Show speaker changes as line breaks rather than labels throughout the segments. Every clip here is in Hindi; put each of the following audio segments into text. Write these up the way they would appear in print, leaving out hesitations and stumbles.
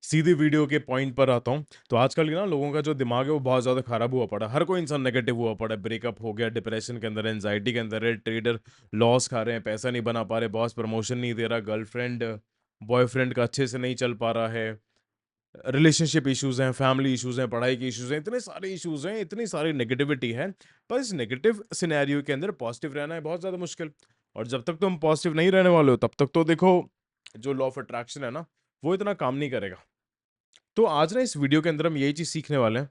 सीधी वीडियो के पॉइंट पर आता हूँ। तो आजकल के ना लोगों का जो दिमाग है वो बहुत ज़्यादा खराब हुआ पड़ा है। हर कोई इंसान नेगेटिव हुआ पड़ा है। ब्रेकअप हो गया, डिप्रेशन के अंदर, एंग्जायटी के अंदर है, ट्रेडर लॉस खा रहे हैं, पैसा नहीं बना पा रहे, बॉस प्रमोशन नहीं दे रहा, गर्लफ्रेंड बॉयफ्रेंड का अच्छे से नहीं चल पा रहा है, रिलेशनशिप इश्यूज़ हैं, फैमिली इश्यूज़ हैं, पढ़ाई के इश्यूज़ हैं, इतने सारे इश्यूज़ हैं, इतनी सारी नेगेटिविटी है। पर इस नेगेटिव सिनेरियो के अंदर पॉजिटिव रहना है बहुत ज़्यादा मुश्किल। और जब तक तुम पॉजिटिव नहीं रहने वाले हो तब तक तो देखो, जो लॉ ऑफ अट्रैक्शन है ना, वो इतना काम नहीं करेगा। तो आज ना इस वीडियो के अंदर हम यही चीज़ सीखने वाले हैं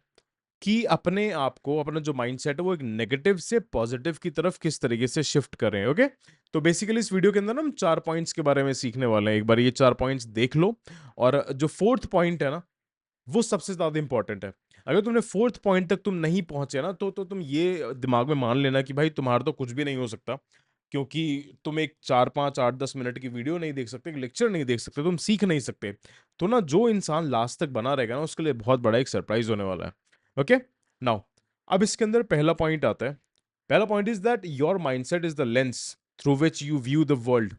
कि अपने आप को, अपना जो माइंडसेट है वो एक नेगेटिव से पॉजिटिव की तरफ किस तरीके से शिफ्ट करें। ओके, तो बेसिकली इस वीडियो के अंदर ना हम 4 पॉइंट्स के बारे में सीखने वाले हैं। एक बार ये 4 पॉइंट्स देख लो। और जो फोर्थ पॉइंट है ना, वो सबसे ज्यादा इंपॉर्टेंट है। अगर तुमने फोर्थ पॉइंट तक तुम नहीं पहुंचे ना, तो तुम ये दिमाग में मान लेना कि भाई तुम्हारा तो कुछ भी नहीं हो सकता, क्योंकि तुम एक 4 5 8 10 मिनट की वीडियो नहीं देख सकते, एक लेक्चर नहीं देख सकते, तुम सीख नहीं सकते। तो ना जो इंसान लास्ट तक बना रहेगा ना, उसके लिए बहुत बड़ा एक सरप्राइज होने वाला है। ओके, नाउ अब इसके अंदर पहला पॉइंट आता है। पहला point is that your mindset is the lens through which you view the world.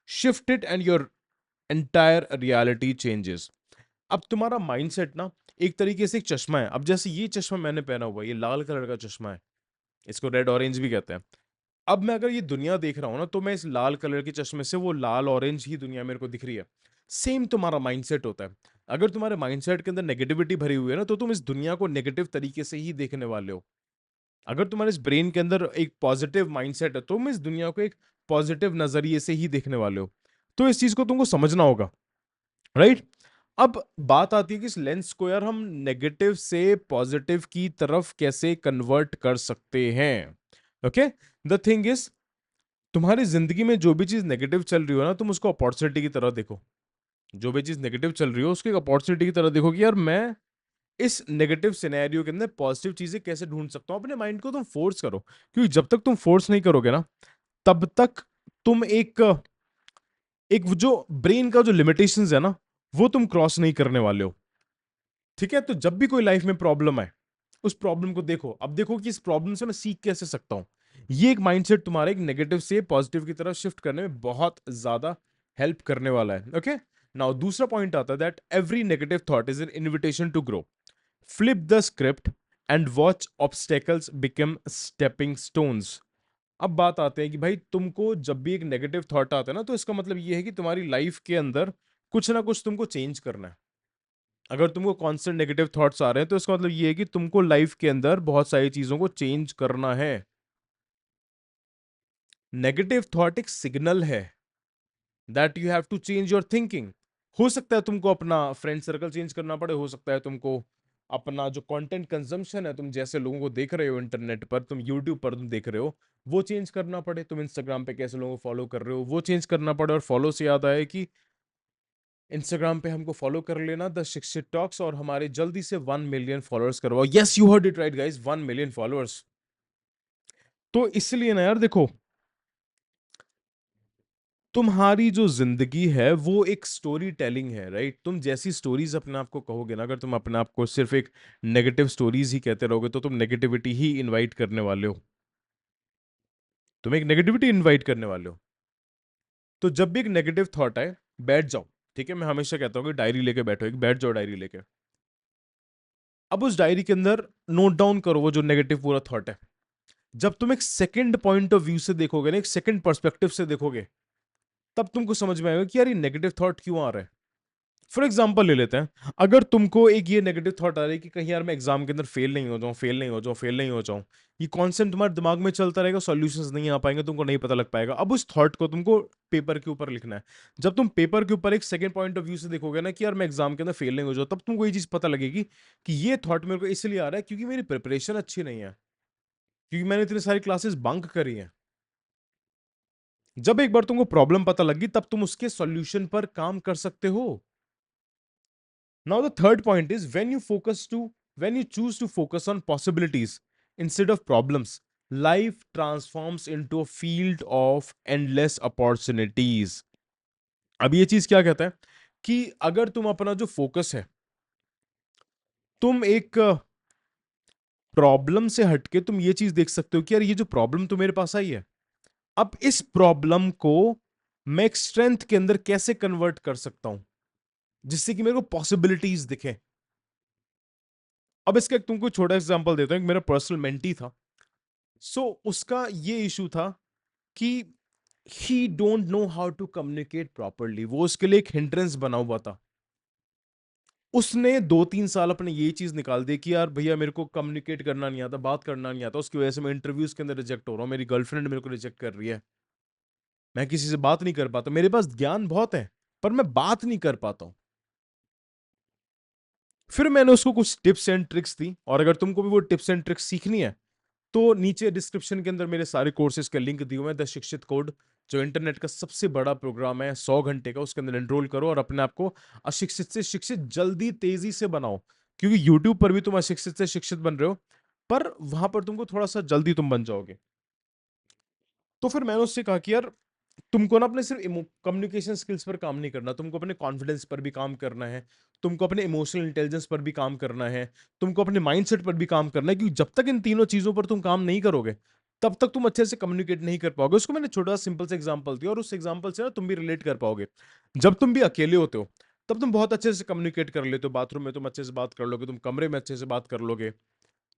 Shift it and your entire reality changes. अब तुम्हारा माइंडसेट ना एक तरीके से एक चश्मा है। अब जैसे ये चश्मा मैंने पहना हुआ है, ये लाल कलर का चश्मा है, इसको रेड ऑरेंज भी कहते हैं। अब मैं अगर ये दुनिया देख रहा हूं ना, तो मैं इस लाल कलर के चश्मे से वो लाल ऑरेंज ही दुनिया मेरे को दिख रही है। सेम तुम्हारा माइंडसेट होता है। अगर तुम्हारे माइंडसेट के अंदर नेगेटिविटी भरी हुई है ना, तो तुम इस दुनिया को नेगेटिव तरीके से ही देखने वाले हो। अगर तुम्हारे इस ब्रेन के अंदर एक पॉजिटिव माइंडसेट है, तो तुम इस दुनिया को एक पॉजिटिव नजरिए से ही देखने वाले हो। तो इस चीज को तुमको समझना होगा, राइट। अब बात आती है कि इस लेंस को यार हम नेगेटिव से पॉजिटिव की तरफ कैसे कन्वर्ट कर सकते हैं। ओके, द थिंग इज, तुम्हारी जिंदगी में जो भी चीज नेगेटिव चल रही हो ना, तुम उसको अपॉर्चुनिटी की तरह देखो। जो भी चीज नेगेटिव चल रही हो उसको एक अपॉर्चुनिटी की तरह देखो कि यार मैं इस नेगेटिव सिनेरियो के अंदर पॉजिटिव चीजें कैसे ढूंढ सकता हूं। अपने माइंड को तुम फोर्स करो, क्योंकि जब तक तुम फोर्स नहीं करोगे ना, तब तक तुम एक एक जो ब्रेन का जो लिमिटेशंस है ना, वो तुम क्रॉस नहीं करने वाले हो। ठीक है, तो जब भी कोई लाइफ में प्रॉब्लम आए, उस प्रॉब्लम को देखो। अब देखो कि इस प्रॉब्लम से मैं सीख कैसे सकता हूं। ये एक माइंडसेट तुम्हारे एक नेगेटिव से पॉजिटिव की तरफ शिफ्ट करने में बहुत ज्यादा हेल्प करने वाला है। ओके, नाउ दूसरा पॉइंट आता है that every negative thought is an invitation to grow. Flip the script and watch obstacles become stepping stones. अब बात आते हैं कि भाई तुमको जब भी एक नेगेटिव थॉट आता है ना, तो इसका मतलब ये है कि तुम्हारी लाइफ के अंदर कुछ ना कुछ तुमको चेंज करना है। अगर तुमको कांस्टेंट नेगेटिव थॉट्स आ रहे हैं, तो इसका मतलब ये है कि तुमको लाइफ के अंदर बहुत सारी चीजों को चेंज करना है। नेगेटिव थॉट एक सिग्नल है that you have to change your thinking. हो सकता है तुमको अपना फ्रेंड सर्कल चेंज करना पड़े, हो सकता है तुमको अपना जो कंटेंट कंजम्पशन है, तुम जैसे लोगों को देख रहे हो इंटरनेट पर, तुम यूट्यूब पर तुम देख रहे हो, वो चेंज करना पड़े। तुम इंस्टाग्राम पे कैसे लोगों को फॉलो कर रहे हो, वो चेंज करना पड़े। और फॉलो से याद आया कि इंस्टाग्राम पे हमको फॉलो कर लेना द शिक्षित टॉक्स, और हमारे जल्दी से 1 मिलियन फॉलोअर्स करवाओ। Yes, you heard it right guys, 1 million followers. तो इसलिए ना यार देखो, तुम्हारी जो जिंदगी है वो एक स्टोरी टेलिंग है, राइट। तुम जैसी स्टोरीज अपने आप को कहोगे ना, अगर तुम अपने आप को सिर्फ एक नेगेटिव स्टोरीज ही कहते रहोगे, तो तुम नेगेटिविटी ही इनवाइट करने वाले हो। तुम एक नेगेटिविटी इनवाइट करने वाले हो। तो जब भी एक नेगेटिव थॉट आए, बैठ जाओ। ठीक है, मैं हमेशा कहता हूँ कि डायरी लेके बैठो, एक बैठ जाओ डायरी लेके। अब उस डायरी के अंदर नोट डाउन करो वो जो नेगेटिव पूरा थॉट है। जब तुम एक सेकंड पॉइंट ऑफ व्यू से देखोगे ना, एक सेकंड पर्सपेक्टिव से देखोगे, तब तुमको समझ में आएगा कि यार ये नेगेटिव थॉट क्यों आ रहा है। फॉर एग्जाम्पल ले लेते हैं, अगर तुमको एक ये नेगेटिव थॉट आ रही है कि कहीं यार मैं एग्जाम के अंदर फेल नहीं हो जाऊं, फेल नहीं हो जाऊं, फेल नहीं हो जाऊं, ये कॉन्सेप्ट तुम्हारे दिमाग में चलता रहेगा, सॉल्यूशंस नहीं आ पाएंगे, तुमको नहीं पता लग पाएगा। अब उस थॉट को तुमको पेपर के ऊपर लिखना है। जब तुम पेपर के ऊपर एक सेकंड पॉइंट ऑफ व्यू से देखोगे ना कि यार मैं एग्जाम के अंदर फेल नहीं हो जाऊं, तब तुमको ये चीज पता लगेगी कि ये थॉट मेरे को इसलिए आ रहा है क्योंकि मेरी प्रिपरेशन अच्छी नहीं है, क्योंकि मैंने इतनी सारी क्लासेस बंक करी हैं। जब एक बार तुमको प्रॉब्लम पता लगी, तब तुम उसके सॉल्यूशन पर काम कर सकते हो। Now, the third point is when you choose to focus on possibilities instead of problems, life transforms into a field of endless opportunities. अब ये चीज क्या कहता है कि अगर तुम अपना जो फोकस है, तुम एक प्रॉब्लम से हटके तुम ये चीज देख सकते हो कि यार ये जो प्रॉब्लम तो मेरे पास आई है, अब इस प्रॉब्लम को मैं एक स्ट्रेंथ के अंदर कैसे कन्वर्ट कर सकता हूं। जिससे कि मेरे को पॉसिबिलिटीज दिखे। अब इसका एक तुमको छोटा एग्जांपल देता हूँ। एक मेरा पर्सनल मेंटी था। सो उसका ये इशू था कि he don't know how to communicate properly. वो उसके लिए एक हिंड्रेंस बना हुआ था। उसने 2-3 साल अपने ये चीज निकाल दी कि यार भैया मेरे को कम्युनिकेट करना नहीं आता, बात करना नहीं आता, उसकी वजह से मैं इंटरव्यूज के अंदर रिजेक्ट हो रहा हूँ, मेरी गर्लफ्रेंड मेरे को रिजेक्ट कर रही है, मैं किसी से बात नहीं कर पाता, मेरे पास ज्ञान बहुत है पर मैं बात नहीं कर पाता हूँ। फिर मैंने उसको कुछ टिप्स एंड ट्रिक्स दी, और अगर तुमको भी वो टिप्स एंड ट्रिक्स सीखनी है तो नीचे डिस्क्रिप्शन के अंदर मेरे सारे कोर्सेज के लिंक दिए हुए हैं। द शिक्षित कोड, जो इंटरनेट का सबसे बड़ा प्रोग्राम है 100 घंटे का, उसके अंदर एनरोल करो और अपने आप को अशिक्षित से शिक्षित जल्दी तेजी से बनाओ। क्योंकि यूट्यूब पर भी तुम अशिक्षित से शिक्षित बन रहे हो, पर वहां पर तुमको थोड़ा सा जल्दी तुम बन जाओगे। तो फिर मैंने उससे कहा कि यार तुमको ना अपने सिर्फ कम्युनिकेशन स्किल्स पर काम नहीं करना, तुमको अपने कॉन्फिडेंस पर भी काम करना है, तुमको अपने इमोशनल इंटेलिजेंस पर भी काम करना है, तुमको अपने माइंडसेट पर भी काम करना है। क्योंकि जब तक इन तीनों चीजों पर तुम काम नहीं करोगे तब तक तुम अच्छे से कम्युनिकेट नहीं कर पाओगे। उसको मैंने छोटा सिंपल से एग्जांपल दिया, और उस एग्जांपल से ना तुम भी रिलेट कर पाओगे। जब तुम भी अकेले होते हो तब तुम बहुत अच्छे से कम्युनिकेट कर लेते हो, बाथरूम में तुम अच्छे से बात कर लोगे, तुम कमरे में अच्छे से बात कर लोगे,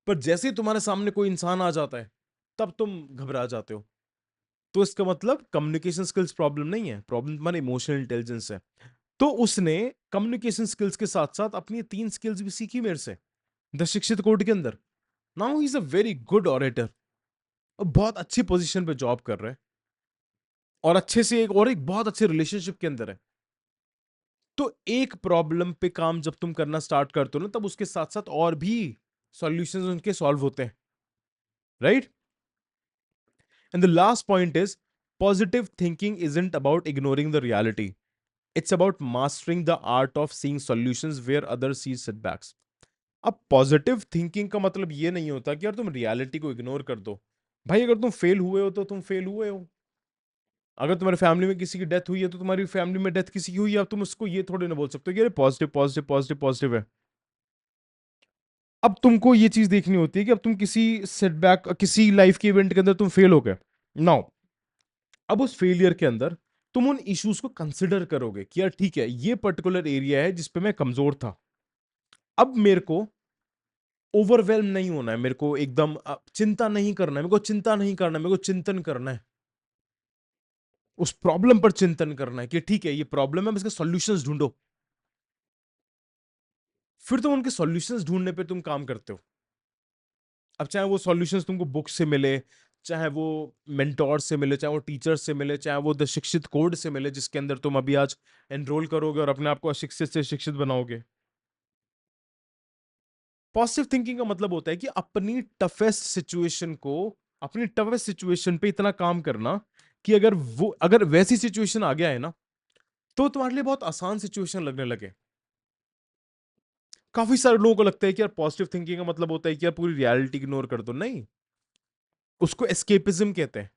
पर जैसे ही तुम्हारे सामने कोई इंसान आ जाता है तब तुम घबरा जाते हो। तो इसका मतलब कम्युनिकेशन स्किल्स प्रॉब्लम नहीं है, प्रॉब्लम तुम्हारे इमोशनल इंटेलिजेंस है। तो उसने कम्युनिकेशन स्किल्स के साथ साथ अपनी ये 3 स्किल्स भी सीखी मेरे से द शिक्षित कोड के अंदर। Now he is a very good orator, और बहुत अच्छी पोजीशन पे जॉब कर रहे हैं, और अच्छे से एक बहुत अच्छे रिलेशनशिप के अंदर है। तो एक प्रॉब्लम पे काम जब तुम करना स्टार्ट करते हो ना, तब उसके साथ साथ और भी सॉल्यूशंस उनके सॉल्व होते हैं, right. And the last point is, positive thinking isn't about ignoring the reality, it's about mastering the art of seeing solutions where other see setbacks. अब पॉजिटिव थिंकिंग का मतलब ये नहीं होता कि यार तुम रियलिटी को इग्नोर कर दो। भाई अगर तुम फेल हुए हो तो तुम फेल हुए हो। अगर तुम्हारी फैमिली में किसी की डेथ हुई है तो तुम्हारी फैमिली में डेथ किसी की हुई है, अब तुम उसको ये थोड़ी ना बोल सकते हो कि अरे पॉजिटिव पॉजिटिव पॉजिटिव पॉजिटिव है। अब तुमको ये चीज देखनी होती है कि अब तुम किसी सेटबैक, किसी लाइफ के इवेंट के अंदर तुम फेल हो गए। नाउ अब उस फेलियर के अंदर तुम उन इश्यूज को कंसिडर करोगे कि यार ठीक है, ये पर्टिकुलर एरिया है जिसपे मैं कमजोर था। अब मेरे को ओवरवेल्म नहीं होना है, मेरे को एकदम चिंता नहीं करना है, मेरे को चिंता नहीं करना है, मेरे को चिंतन करना है। उस प्रॉब्लम पर चिंतन करना है कि ठीक है ये प्रॉब्लम है, इसके सॉल्यूशंस ढूंढो। फिर तुम उनके सॉल्यूशंस ढूंढने पे तुम काम करते हो। अब चाहे वो सॉल्यूशंस तुमको बुक से मिले, चाहे वो मेंटोर से मिले, चाहे वो टीचर से मिले, चाहे वो द शिक्षित कोड से मिले जिसके अंदर तुम अभी आज एनरोल करोगे और अपने आप को अशिक्षित से शिक्षित बनाओगे। पॉजिटिव थिंकिंग का मतलब होता है कि अपनी टफेस्ट सिचुएशन पे इतना काम करना कि अगर वैसी सिचुएशन आ गया है ना, तो तुम्हारे लिए बहुत आसान सिचुएशन लगने लगे। काफी सारे लोगों को लगता है कि यार पॉजिटिव थिंकिंग का मतलब होता है कि यार पूरी रियलिटी इग्नोर कर दो। नहीं, उसको एस्केपिज्म कहते हैं।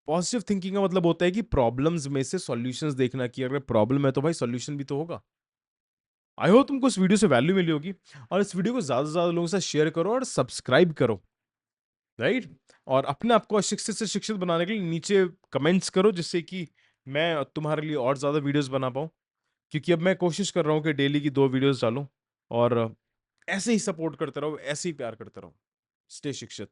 पॉजिटिव थिंकिंग का मतलब होता है कि प्रॉब्लम्स में से सॉल्यूशंस देखना, कि अगर प्रॉब्लम है तो भाई सॉल्यूशन भी तो होगा। आई होप तुमको इस वीडियो से वैल्यू मिली होगी, और इस वीडियो को ज्यादा से ज्यादा लोगों से शेयर करो और सब्सक्राइब करो, राइट। और अपने आप को अशिक्षित से शिक्षित बनाने के लिए नीचे कमेंट्स करो, जिससे कि मैं तुम्हारे लिए और ज्यादा वीडियोस बना पाऊँ। क्योंकि अब मैं कोशिश कर रहा हूँ कि डेली की 2 वीडियोस डालूं, और ऐसे ही सपोर्ट करते रहो, ऐसे ही प्यार करते रहो। स्टे शिक्षित।